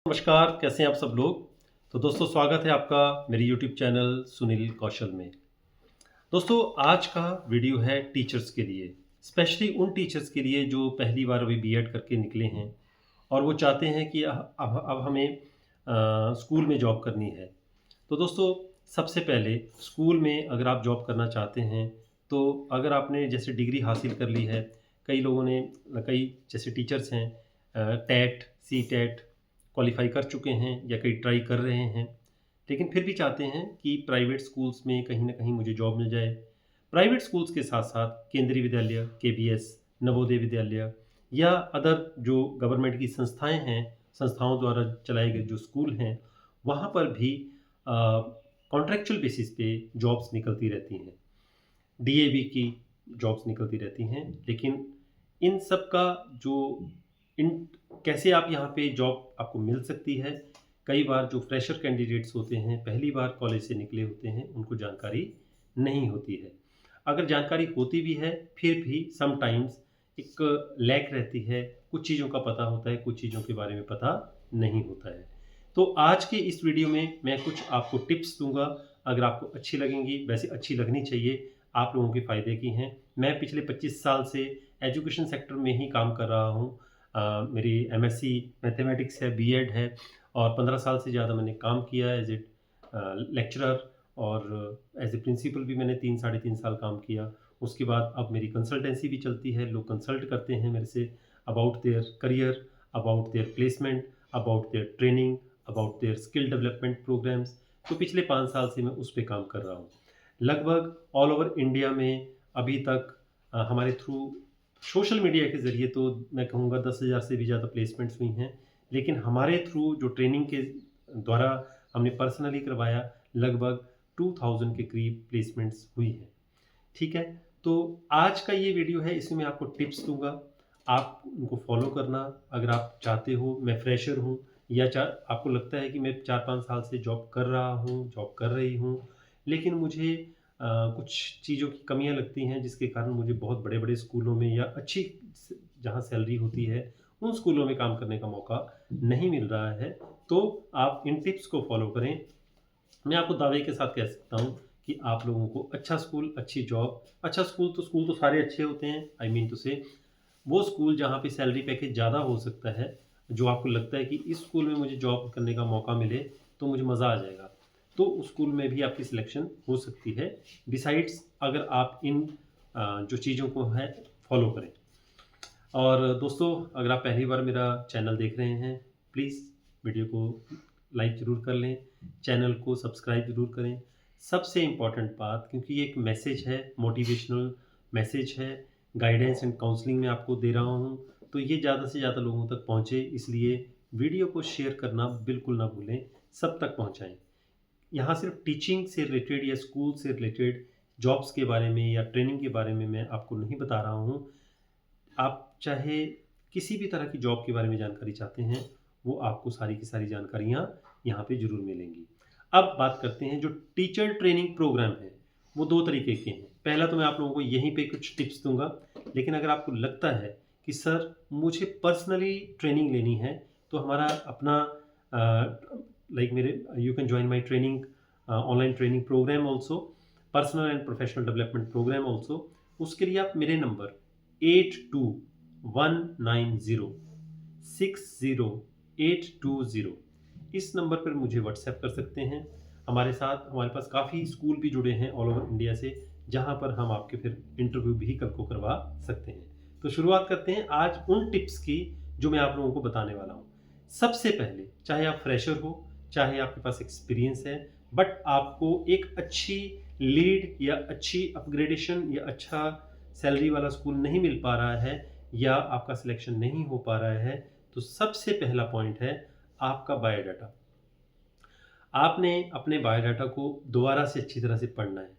नमस्कार, कैसे हैं आप सब लोग। तो दोस्तों, स्वागत है आपका मेरे यूट्यूब चैनल सुनील कौशल में। दोस्तों, आज का वीडियो है टीचर्स के लिए, स्पेशली उन टीचर्स के लिए जो पहली बार अभी बीएड करके निकले हैं और वो चाहते हैं कि अब हमें स्कूल में जॉब करनी है। तो दोस्तों, सबसे पहले स्कूल में अगर आप जॉब करना चाहते हैं, तो अगर आपने जैसे डिग्री हासिल कर ली है, कई लोगों ने कई जैसे टीचर्स हैं टेट, सी टेट क्वालिफ़ाई कर चुके हैं या कई ट्राई कर रहे हैं, लेकिन फिर भी चाहते हैं कि प्राइवेट स्कूल्स में कहीं न कहीं मुझे जॉब मिल जाए। प्राइवेट स्कूल्स के साथ-साथ केंद्रीय विद्यालय, केवीएस, नवोदय विद्यालय या अदर जो गवर्नमेंट की संस्थाएँ हैं, संस्थाओं द्वारा चलाए गए जो स्कूल हैं, वहाँ पर भी अ, कॉन्ट्रैक्चुअल बेसिस पे जॉब्स निकलती रहती हैं। डीएवी की जॉब्स निकलती रहती हैं, लेकिन इन सब का जो इन कैसे आप यहाँ पे जॉब आपको मिल सकती है, कई बार जो फ्रेशर कैंडिडेट्स होते हैं, पहली बार कॉलेज से निकले होते हैं, उनको जानकारी नहीं होती है। अगर जानकारी होती भी है, फिर भी समटाइम्स एक लैक रहती है, कुछ चीज़ों का पता होता है, कुछ चीज़ों के बारे में पता नहीं होता है। तो आज के इस वीडियो में मैं कुछ आपको टिप्स दूँगा, अगर आपको अच्छी लगेंगी, वैसे अच्छी लगनी चाहिए, आप लोगों के फ़ायदे की हैं। मैं पिछले 25 साल से एजुकेशन सेक्टर में ही काम कर रहा हूँ। मेरी एमएससी मैथमेटिक्स है, बीएड है और 15 साल से ज़्यादा मैंने काम किया है एज़ ए लेक्चरर और एज़ ए प्रिंसिपल भी मैंने 3 साढ़े 3 साल काम किया। उसके बाद अब मेरी कंसल्टेंसी भी चलती है, लोग कंसल्ट करते हैं मेरे से about their career, about their placement, about their training, about their skill development programs. तो पिछले 5 साल से मैं उस पे काम कर रहा हूँ। लगभग ऑल ओवर इंडिया में अभी तक हमारे थ्रू सोशल मीडिया के ज़रिए तो मैं कहूँगा 10,000 से भी ज़्यादा प्लेसमेंट्स हुई हैं, लेकिन हमारे थ्रू जो ट्रेनिंग के द्वारा हमने पर्सनली करवाया, लगभग 2000 के करीब प्लेसमेंट्स हुई हैं। ठीक है? तो आज का ये वीडियो है, इसमें मैं आपको टिप्स दूँगा, आप उनको फ़ॉलो करना। अगर आप चाहते हो, मैं फ्रेशर हूँ या आपको लगता है कि मैं 4-5 साल से जॉब कर रहा हूँ, जॉब कर रही हूँ, लेकिन मुझे कुछ चीज़ों की कमियाँ लगती हैं जिसके कारण मुझे बहुत बड़े-बड़े स्कूलों में या अच्छी स जहाँ सैलरी होती है, उन स्कूलों में काम करने का मौका नहीं मिल रहा है, तो आप इन टिप्स को फ़ॉलो करें। मैं आपको दावे के साथ कह सकता हूँ कि आप लोगों को अच्छा स्कूल, अच्छी जॉब, अच्छा स्कूल तो सारे अच्छे होते हैं, आई मीन टू से वो स्कूल जहाँ पे सैलरी पैकेज ज़्यादा हो सकता है, जो आपको लगता है कि इस स्कूल में मुझे जॉब करने का मौका मिले, तो मुझे मज़ा आ जाएगा। तो उस स्कूल में भी आपकी सिलेक्शन हो सकती है। बिसाइड्स अगर आप इन जो चीज़ों को है फॉलो करें। और दोस्तों, अगर आप पहली बार मेरा चैनल देख रहे हैं, प्लीज़ वीडियो को लाइक ज़रूर कर लें, चैनल को सब्सक्राइब ज़रूर करें। सबसे इम्पोर्टेंट बात, क्योंकि ये एक मैसेज है, मोटिवेशनल मैसेज है, गाइडेंस एंड काउंसलिंग मैं आपको दे रहा हूँ, तो ये ज़्यादा से ज़्यादा लोगों तक पहुँचे, इसलिए वीडियो को शेयर करना बिल्कुल ना भूलें, सब तक पहुँचाएँ। यहाँ सिर्फ टीचिंग से रिलेटेड या स्कूल से रिलेटेड जॉब्स के बारे में या ट्रेनिंग के बारे में मैं आपको नहीं बता रहा हूँ। आप चाहे किसी भी तरह की जॉब के बारे में जानकारी चाहते हैं, वो आपको सारी की सारी जानकारियाँ यहाँ पे ज़रूर मिलेंगी। अब बात करते हैं, जो टीचर ट्रेनिंग प्रोग्राम है, वो 2 तरीके के हैं। पहला तो मैं आप लोगों को यहीं पे कुछ टिप्स दूँगा, लेकिन अगर आपको लगता है कि सर मुझे पर्सनली ट्रेनिंग लेनी है, तो हमारा अपना लाइक मेरे you can join my training online training program also, personal and professional development program also. उसके लिए आप मेरे नंबर 8219060820 इस नंबर पर मुझे व्हाट्सएप कर सकते हैं। हमारे साथ हमारे पास काफ़ी स्कूल भी जुड़े हैं ऑल ओवर इंडिया से, जहाँ पर हम आपके फिर इंटरव्यू भी कल को करवा सकते हैं। तो शुरुआत करते हैं आज उन टिप्स की जो मैं आप लोगों को बताने वाला हूँ। सबसे पहले, चाहे आप फ्रेशर हो, चाहे आपके पास एक्सपीरियंस है, बट आपको एक अच्छी लीड या अच्छी अपग्रेडेशन या अच्छा सैलरी वाला स्कूल नहीं मिल पा रहा है या आपका सिलेक्शन नहीं हो पा रहा है, तो सबसे पहला पॉइंट है आपका बायोडाटा। आपने अपने बायोडाटा को दोबारा से अच्छी तरह से पढ़ना है।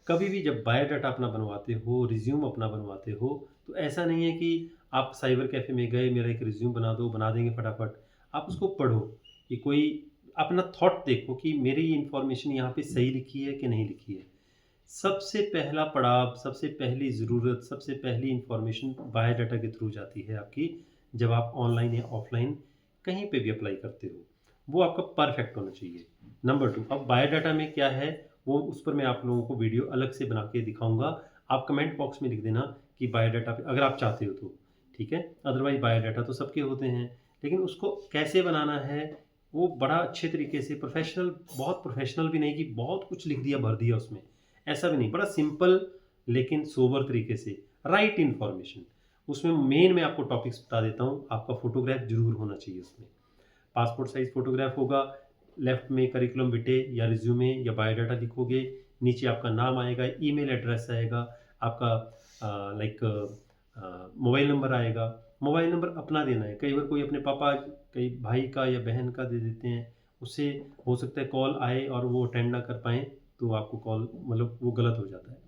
कभी भी जब बायोडाटा अपना बनवाते हो, रिज्यूम अपना बनवाते हो, तो ऐसा नहीं है कि आप साइबर कैफ़े में गए, मेरा एक रिज्यूम बना दो, बना देंगे फटाफट। आप उसको पढ़ो कि कोई अपना थॉट देखो कि मेरी ये इन्फॉर्मेशन यहाँ पे सही लिखी है कि नहीं लिखी है। सबसे पहला पड़ाव, सबसे पहली ज़रूरत, सबसे पहली इन्फॉर्मेशन बायोडाटा के थ्रू जाती है आपकी, जब आप ऑनलाइन या ऑफ़लाइन कहीं पे भी अप्लाई करते हो। वो आपका परफेक्ट होना चाहिए। नंबर 2, अब बायोडाटा में क्या है, वो उस पर मैं आप लोगों को वीडियो अलग से बना के दिखाऊँगा। आप कमेंट बॉक्स में लिख देना कि बायोडाटा पे अगर आप चाहते हो तो, ठीक है? अदरवाइज़ बायोडाटा तो सबके होते हैं, लेकिन उसको कैसे बनाना है, वो बड़ा अच्छे तरीके से प्रोफ़ेशनल, बहुत प्रोफ़ेशनल भी नहीं कि बहुत कुछ लिख दिया, भर दिया उसमें, ऐसा भी नहीं। बड़ा सिंपल लेकिन सोबर तरीके से, राइट इन्फॉर्मेशन। उसमें मेन मैं आपको टॉपिक्स बता देता हूँ, आपका फ़ोटोग्राफ ज़रूर होना चाहिए उसमें। पासपोर्ट साइज़ फ़ोटोग्राफ होगा, लेफ्ट में करिकुलम विटे या रिज्यूमे या बायोडाटा लिखोगे, नीचे आपका नाम आएगा, ईमेल एड्रेस आएगा, आपका मोबाइल नंबर आएगा। मोबाइल नंबर अपना देना है, कई बार कोई अपने पापा, कई भाई का या बहन का दे देते हैं, उससे हो सकता है कॉल आए और वो अटेंड ना कर पाएँ, तो आपको कॉल मतलब वो गलत हो जाता है।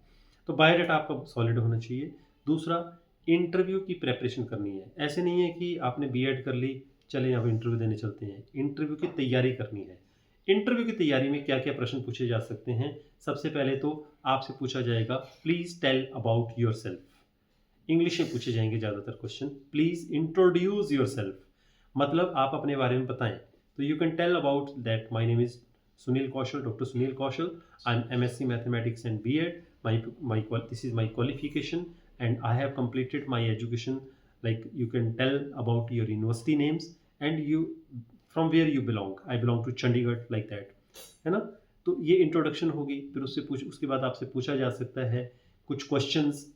तो बायोडाटा आपका सॉलिड होना चाहिए। दूसरा, इंटरव्यू की प्रिपरेशन करनी है। ऐसे नहीं है कि आपने बीएड कर ली, चलें अब इंटरव्यू देने चलते हैं। इंटरव्यू की तैयारी करनी है। इंटरव्यू की तैयारी में क्या-क्या प्रश्न पूछे जा सकते हैं? सबसे पहले तो आपसे पूछा जाएगा, please tell about yourself. English में पूछे जाएँगे ज़्यादातर क्वेश्चन। प्लीज़ इंट्रोड्यूस योरसेल्फ, मतलब आप अपने बारे में बताएँ। तो you can tell about that my name is Sunil Kaushal, Dr. Sunil Kaushal. I'm MSc Mathematics and B.Ed. This is my qualification, and I have completed my education. Like, you can tell about your university names and you from where you belong. I belong to Chandigarh, like that, है ना? तो ये introduction होगी। फिर उसके बाद आपसे पूछा जा सकता है कुछ क्वेश्चंस,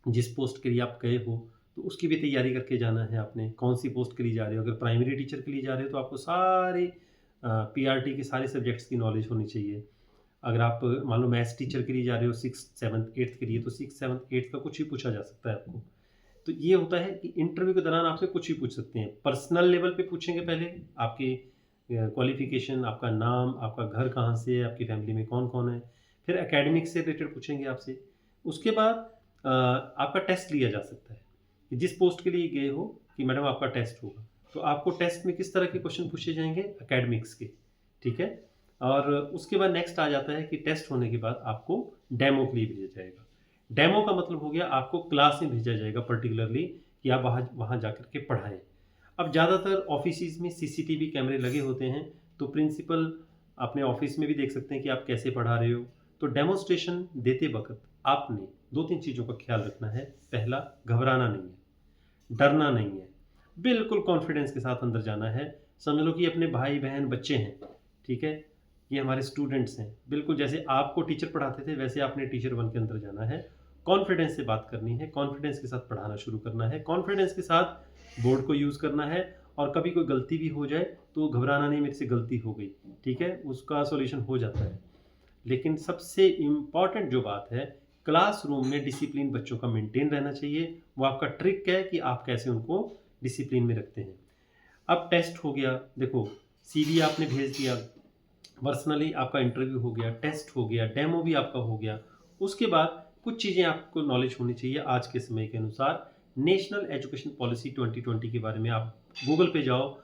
जिस पोस्ट के लिए आप गए हो, तो उसकी भी तैयारी करके जाना है आपने। कौन सी पोस्ट के लिए जा रहे हो? अगर प्राइमरी टीचर के लिए जा रहे हो तो आपको सारे पीआरटी के सारे सब्जेक्ट्स की नॉलेज होनी चाहिए। अगर आप मान लो मैथ्स टीचर के लिए जा रहे हो 6th 7th 8th के लिए, तो 6th 7th 8th का कुछ भी पूछा जा सकता है आपको। तो ये होता है कि इंटरव्यू के दौरान आपसे कुछ भी पूछ सकते हैं। पर्सनल लेवल पे पूछेंगे पहले, आपकी क्वालिफ़िकेशन, आपका नाम, आपका घर कहाँ से है, आपकी फैमिली में कौन-कौन है। फिर एकेडमिक से रिलेटेड पूछेंगे आपसे। उसके बाद आपका टेस्ट लिया जा सकता है कि जिस पोस्ट के लिए गए हो कि मैडम आपका टेस्ट होगा। तो आपको टेस्ट में किस तरह के क्वेश्चन पूछे जाएँगे? एकेडमिक्स के, ठीक है? और उसके बाद नेक्स्ट आ जाता है कि टेस्ट होने के बाद आपको डेमो के लिए भेजा जाएगा। डेमो का मतलब हो गया आपको क्लास में भेजा जाएगा पर्टिकुलरली, कि आप वहाँ वहाँ जाकर के पढ़ाएँ। अब ज़्यादातर ऑफिसेज़ में सीसीटीवी कैमरे लगे होते हैं, तो प्रिंसिपल अपने ऑफिस में भी देख सकते हैं कि आप कैसे पढ़ा रहे हो। तो डेमोन्स्ट्रेशन देते वक़्त आपने 2-3 चीज़ों का ख़्याल रखना है। पहला, घबराना नहीं है, डरना नहीं है, बिल्कुल कॉन्फिडेंस के साथ अंदर जाना है। समझ लो कि अपने भाई-बहन, बच्चे हैं, ठीक है? ये हमारे स्टूडेंट्स हैं। बिल्कुल जैसे आपको टीचर पढ़ाते थे, वैसे आपने टीचर बन के अंदर जाना है। कॉन्फिडेंस से बात करनी है, कॉन्फिडेंस के साथ पढ़ाना शुरू करना है, कॉन्फिडेंस के साथ बोर्ड को यूज़ करना है। और कभी कोई गलती भी हो जाए तो घबराना नहीं, मेरे से गलती हो गई, ठीक है? उसका सॉल्यूशन हो जाता है। लेकिन सबसे इम्पॉर्टेंट जो बात है, क्लासरूम में डिसिप्लिन बच्चों का मेंटेन रहना चाहिए। वो आपका ट्रिक है कि आप कैसे उनको डिसिप्लिन में रखते हैं। अब टेस्ट हो गया, देखो सीवी आपने भेज दिया, पर्सनली आपका इंटरव्यू हो गया, टेस्ट हो गया, डेमो भी आपका हो गया। उसके बाद कुछ चीज़ें आपको नॉलेज होनी चाहिए आज के समय के अनुसार। नेशनल एजुकेशन पॉलिसी 2020 के बारे में आप गूगल पे जाओ,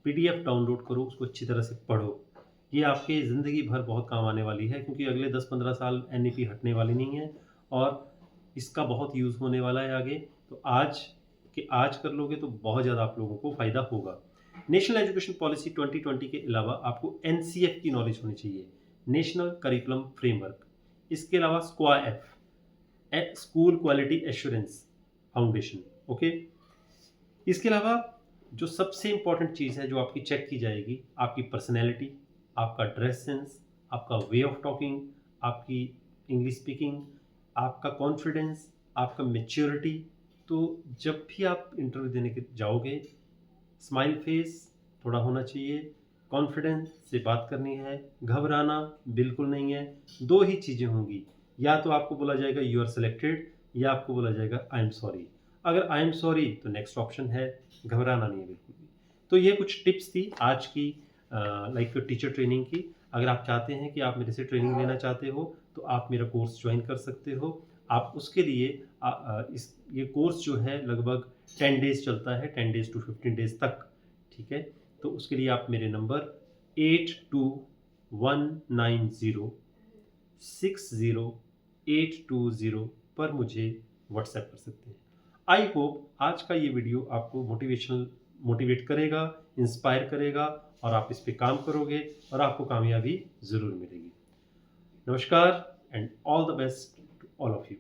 पीडीएफ डाउनलोड करो, उसको अच्छी तरह से पढ़ो। ये आपके ज़िंदगी भर बहुत काम आने वाली है, क्योंकि अगले 10-15 साल एनईपी हटने वाली नहीं है और इसका बहुत यूज़ होने वाला है आगे। तो आज कर लोगे तो बहुत ज़्यादा आप लोगों को फ़ायदा होगा। नेशनल एजुकेशन पॉलिसी 2020 के अलावा आपको एनसीएफ की नॉलेज होनी चाहिए, नेशनल करिकुलम फ्रेमवर्क। इसके अलावा SQAAF, school quality assurance foundation, okay. इसके अलावा जो सबसे इम्पॉर्टेंट चीज़ है जो आपकी चेक की जाएगी, आपकी पर्सनैलिटी, आपका ड्रेस सेंस, आपका वे ऑफ टॉकिंग, आपकी इंग्लिश स्पीकिंग, आपका कॉन्फिडेंस, आपका मैच्योरिटी। तो जब भी आप इंटरव्यू देने के जाओगे, स्माइल फेस थोड़ा होना चाहिए, कॉन्फिडेंस से बात करनी है, घबराना बिल्कुल नहीं है। 2 ही चीज़ें होंगी, या तो आपको बोला जाएगा यू आर सेलेक्टेड, या आपको बोला जाएगा आई एम सॉरी। अगर आई एम सॉरी तो नेक्स्ट ऑप्शन है, घबराना नहीं है बिल्कुल भी। तो ये कुछ टिप्स थी आज की लाइक टीचर ट्रेनिंग की। अगर आप चाहते हैं कि आप मेरे से ट्रेनिंग लेना चाहते हो तो आप मेरा कोर्स ज्वाइन कर सकते हो। आप उसके लिए ये कोर्स जो है लगभग 10 डेज़ चलता है, 10 डेज़ टू 15 डेज़ तक, ठीक है? तो उसके लिए आप मेरे नंबर 8219060820 पर मुझे व्हाट्सएप कर सकते हैं। आई होप आज का ये वीडियो आपको मोटिवेट करेगा, इंस्पायर करेगा और आप इस पे काम करोगे और आपको कामयाबी ज़रूर मिलेगी। नमस्कार and all the best to all of you.